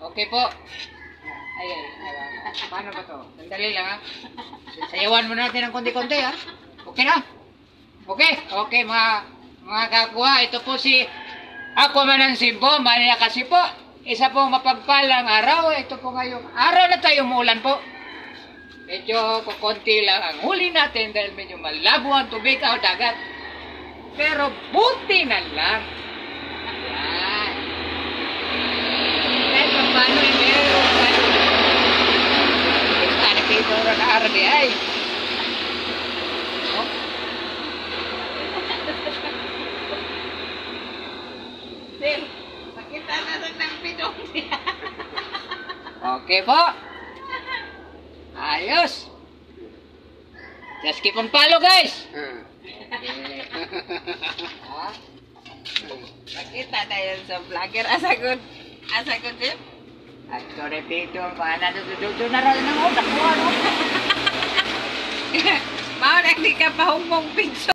Okay po. Ay, paano ba to? Sandali lang ha. Sayawan mo natin ng konti-konti ha. Okay na? Okay? Okay mga kakuha. Ito po si Aquaman ng Cebu. Maya kasi po. Isa pong mapagpalang araw. Ito po ngayong araw na tayo umuulan po. Medyo kukunti lang ang huli natin dahil medyo malabo ang tubig o dagat. Pero buti na lang. Ayan. Kahit pa paano meron tayo. Basta nakikita na araw di ay. Oh. Sil, pakita na rin ng pidong niya. Okay po. Ayos. Just keep on follow guys. Ha? Pakita na yan sa vlogger. Asagod din. At sorry dito, paano dududo na rin ng utak mo ano? Mao na hindi ka pa humong pigso.